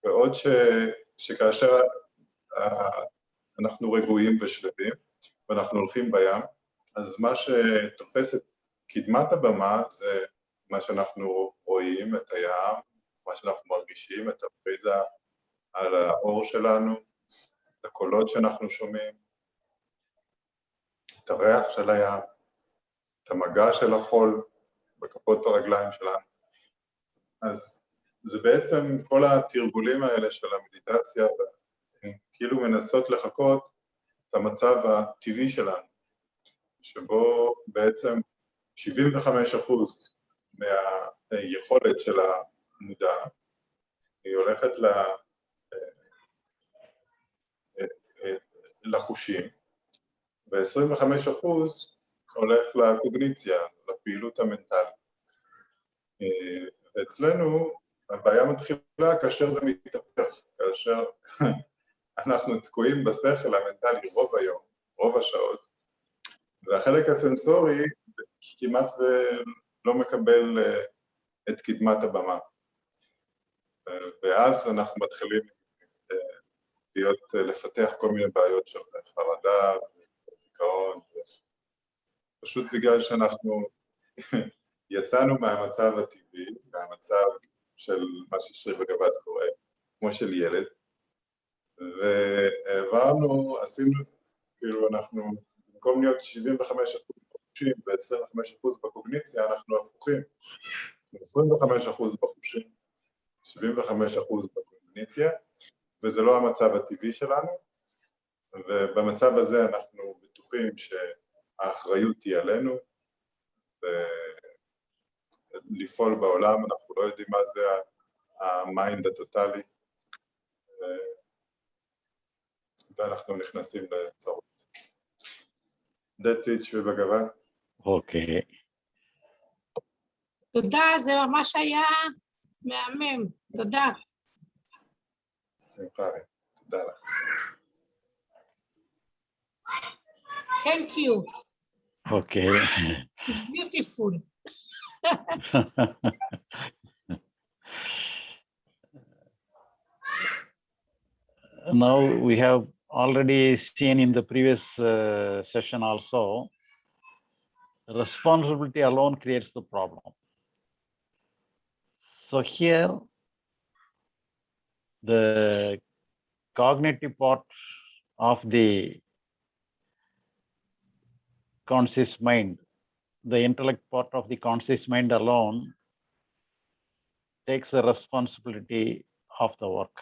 ועוד שכאשר אנחנו רגועים ושלווים, ואנחנו הולכים בים, אז מה שתופס את קדמת הבמה זה מה שאנחנו רואים, את הים, מה שאנחנו מרגישים, את הפריזה על האור שלנו, את הקולות שאנחנו שומעים, את הריח של הים, את המגע של החול בכפות הרגליים שלנו. אז זה בעצם כל התרגולים האלה של המדיטציה, כאילו מנסות לחכות את המצב הטבעי שלנו, שבו בעצם 75% מהיכולת של המודע, היא הולכת לחושים, ו-25% הולך לקוגניציה, לפעילות המנטלית. ואצלנו הבעיה מתחילה כאשר זה מתהפך, כאשר אנחנו תקועים בשכל המנטלי רוב היום, רוב השעות, והחלק הסנסורי כמעט ולא מקבל את קדמת הבמה. ואז אנחנו מתחילים לפתח כל מיני בעיות של חרדה, דיכאון, פשוט בגלל שאנחנו יצאנו מהמצב הטבעי, מהמצב של מה ששרי בגבת קורא, כמו של ילד, ועברנו, עשינו, כאילו אנחנו, במקום להיות 75% בחושים ו-25% בקוגניציה, אנחנו הפוכים. 25% בחושים, 75% בקוגניציה, וזה לא המצב הטבעי שלנו, ובמצב הזה אנחנו בטוחים שהאחריות היא עלינו, ולפעול בעולם, אנחנו לא יודעים מה זה המיינד הטוטלי, ואנחנו נכנסים לצרות. That's it, שרי בגבת. אוקיי. תודה, זה ממש היה מהמם. תודה. שמחה, תודה לך. Thank you. Okay. It's beautiful. Now we have already seen in the previous session also, responsibility alone creates the problem. So here, the cognitive part of the conscious mind, the intellect part of the conscious mind alone takes the responsibility of the work.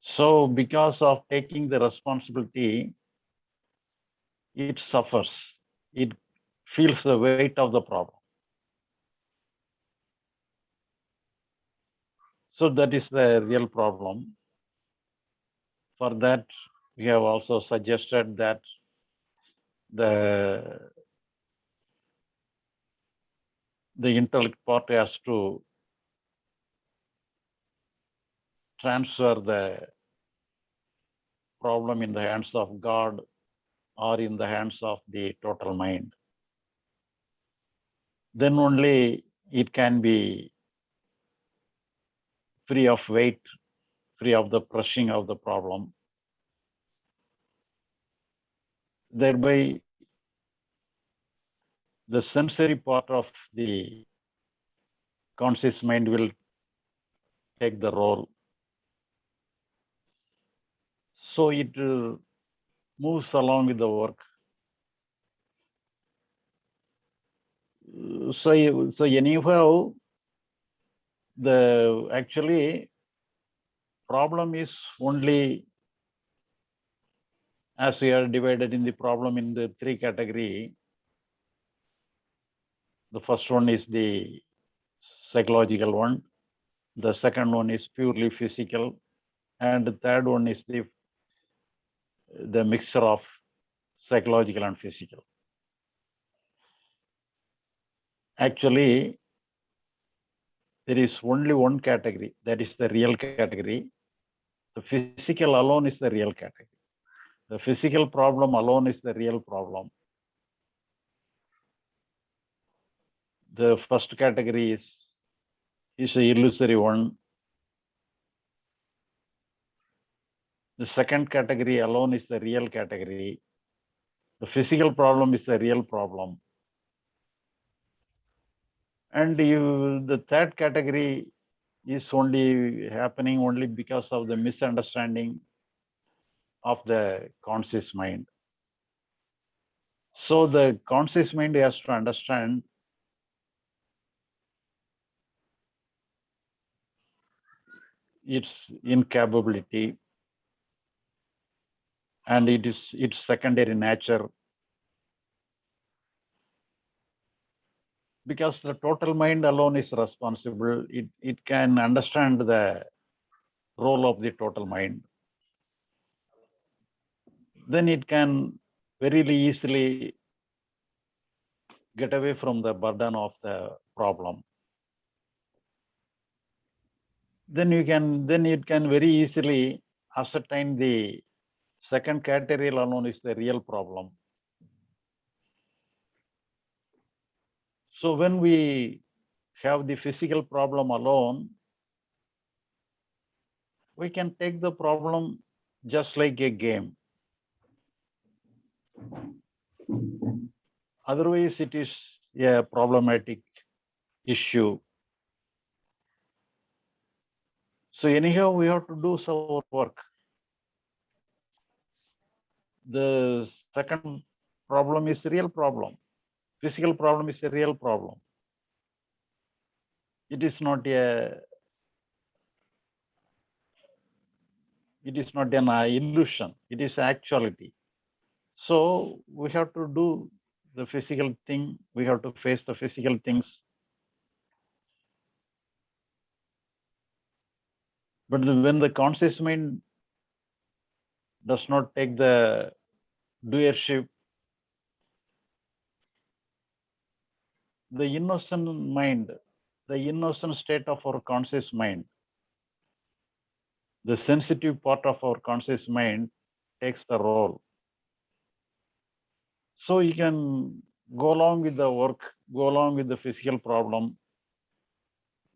So because of taking the responsibility, it suffers, it feels the weight of the problem. So that is the real problem. For that, we have also suggested that the intellect part has to transfer the problem in the hands of God or in the hands of the total mind. Then only it can be free of weight, free of the crushing of the problem. Thereby, the sensory part of the conscious mind will take the role. So it moves along with the work. So anyhow, the actually problem is only, as we are divided in the problem in the three categories. The first one is the psychological one. The second one is purely physical. And the third one is the mixture of psychological and physical. Actually, there is only one category, that is the real category. The physical alone is the real category. The physical problem alone is the real problem. The first category is an illusory one. The second category alone is the real category. The physical problem is the real problem. And the third category is only happening only because of the misunderstanding of the conscious mind. So the conscious mind has to understand its incapability, and its secondary nature, because the total mind alone is responsible. It can understand the role of the total mind. Then it can very easily get away from the burden of the problem. Then it can very easily ascertain the second category alone is the real problem. So when we have the physical problem alone, we can take the problem just like a game. Otherwise, it is a problematic issue. So anyhow, we have to do our work. The second problem is the real problem. Physical problem is a real problem. It is not an illusion. It is actuality. So we have to do the physical thing. We have to face the physical things. But when the conscious mind does not take the doership, the innocent mind, the innocent state of our conscious mind, the sensitive part of our conscious mind takes the role. So you can go along with the work, go along with the physical problem,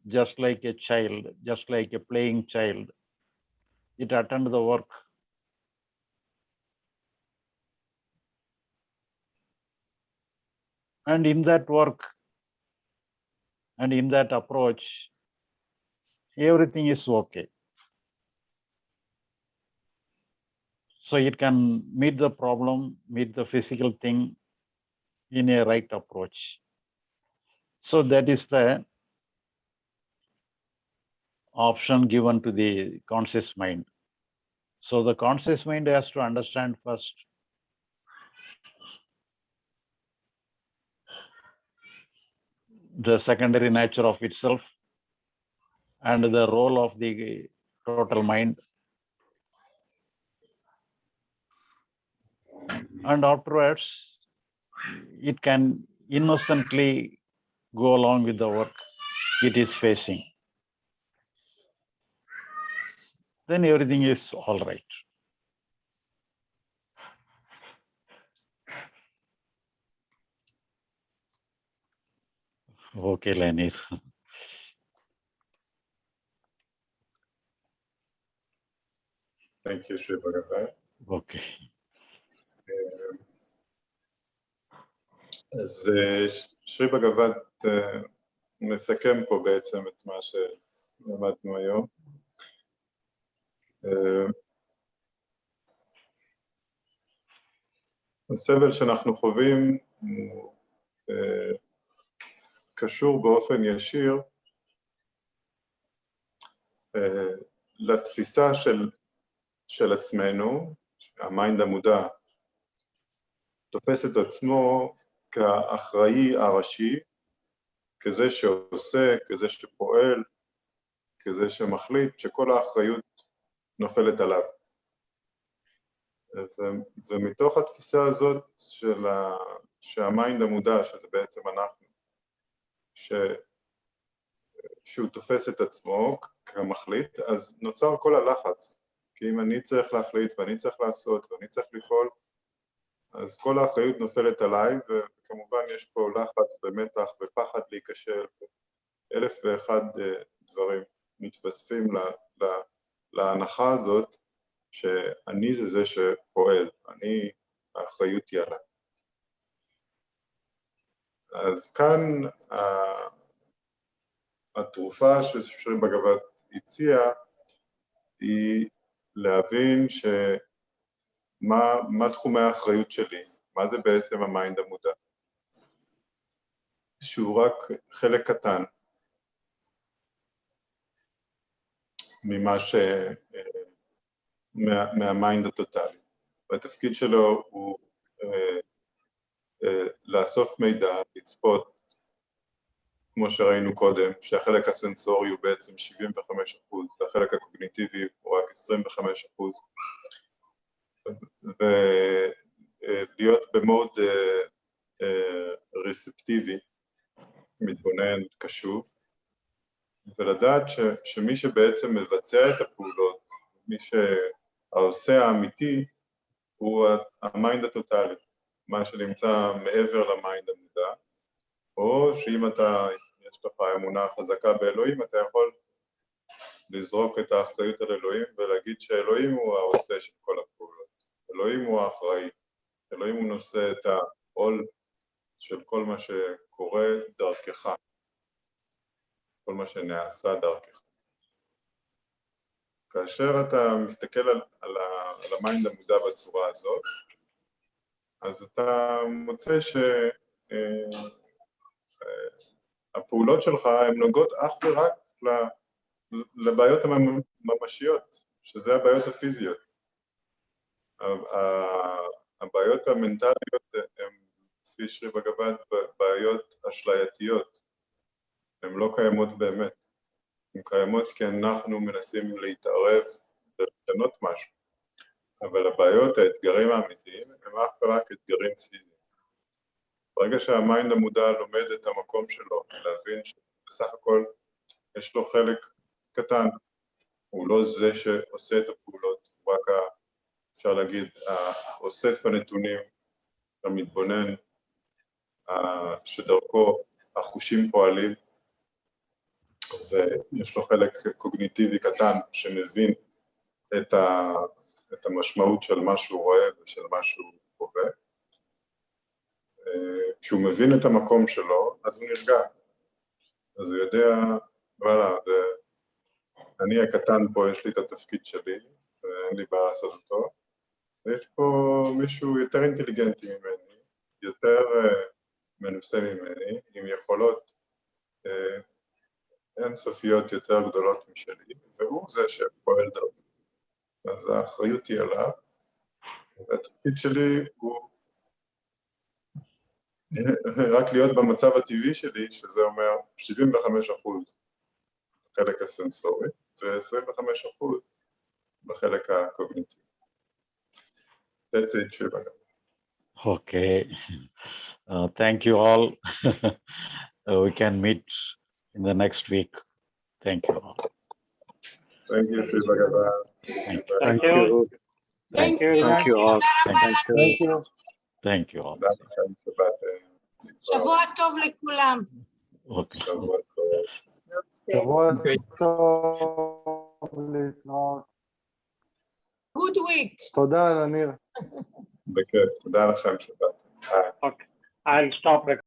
just like a child, just like a playing child. It attend the work. And in that work and in that approach, everything is okay. So it can meet the problem, meet the physical thing in a right approach. So that is the option given to the conscious mind. So the conscious mind has to understand first the secondary nature of itself and the role of the total mind. And afterwards, it can innocently go along with the work it is facing. Then everything is all right. Okay, Lenir. Thank you, Shri Bagavath. Okay. אז שרי בגבת מסכם פה בעצם את מה שלמדנו היום. הסבל שאנחנו חווים הוא קשור באופן ישיר לתפיסה של עצמנו, המיינד המודע תופס את עצמו כאחראי הראשי, כזה שעושה, כזה שפועל, כזה שמחליט, שכל האחריות נופלת עליו. ומתוך התפיסה הזאת שהמיינד המודע, שזה בעצם אנחנו, שהוא תופס את עצמו כמחליט, אז נוצר כל הלחץ. כי אם אני צריך להחליט ואני צריך לעשות ואני צריך לפעול, אז כל האחריות נופלת עליי, וכמובן יש פה לחץ ומתח ופחד להיכשל, אלף ואחד דברים מתווספים להנחה הזאת, שאני זה שפועל, האחריות היא עליי. אז כאן התרופה ששרי בגבת הציע, היא להבין מה תחומי האחריות שלי, מה זה בעצם המיינד המודע, שהוא רק חלק קטן. מהמיינד הטוטלי. והתפקיד שלו הוא לאסוף מידע, לצפות, כמו שראינו קודם, שהחלק הסנסורי הוא בעצם 75%, והחלק הקוגניטיבי הוא רק 25%, ולהיות במוד רספטיבי, מתבונן, קשוב, ולדעת שמי שבעצם מבצע את הפעולות, מי שהעושה האמיתי, הוא המיינד הטוטלי, מה שנמצא מעבר למיינד המודע, או שאם יש לך אמונה חזקה באלוהים, אתה יכול לזרוק את האחריות על אלוהים ולהגיד שאלוהים הוא העושה של כל הפעולות, אלוהים הוא האחראי, אלוהים הוא נושא את העול של כל מה שקורה דרכך, כל מה שנעשה דרכך. כאשר אתה מסתכל על המיינד המודע בצורה הזאת, אז אתה מוצא שהפעולות שלך הן נוגעות אך ורק לבעיות הממשיות, שזה הבעיות הפיזיות. הבעיות המנטליות הן, לפי שרי בגבת, בעיות אשלייתיות. הן לא קיימות באמת. הן קיימות כי אנחנו מנסים להתערב ולשנות משהו. אבל הבעיות, האתגרים האמיתיים, הם אך ורק אתגרים פיזיים. ברגע שהמיינד המודע לומד את המקום שלו, להבין שבסך הכל יש לו חלק קטן, הוא לא זה שעושה את הפעולות, הוא רק, אפשר להגיד, האוסף הנתונים, המתבונן, שדרכו החושים פועלים, ויש לו חלק קוגניטיבי קטן שמבין את המשמעות של מה שהוא רואה ושל מה שהוא חווה. כשהוא מבין את המקום שלו, אז הוא נרגע. אז הוא יודע, וואלה, אני הקטן פה, יש לי את התפקיד שלי, ואין לי בעיה לעשות אותו. ויש פה מישהו יותר אינטליגנטי ממני, יותר מנוסה ממני, עם יכולות אינסופיות יותר גדולות משלי, והוא זה שפועל דרכי. אז האחריות היא עליו, והתפקיד שלי הוא רק להיות במצב הטבעי שלי, שזה אומר 75% בחלק הסנסורי, ו-25% בחלק הקוגניטיבי. That's it, Shiva. Okay. Thank you all. We can meet in the next week. Thank you all. Thank you, Shiva Bagavath. Thank you. Thank you. Thank you all. תודה רבה לכם. Thank you all. תודה לכם, שבת. שבוע טוב לכולם. Okay. שבוע טוב. שבוע טוב להתראות. Good week. תודה, ניר. בכיף, תודה לכם, שבת. Okay. I'll stop recording.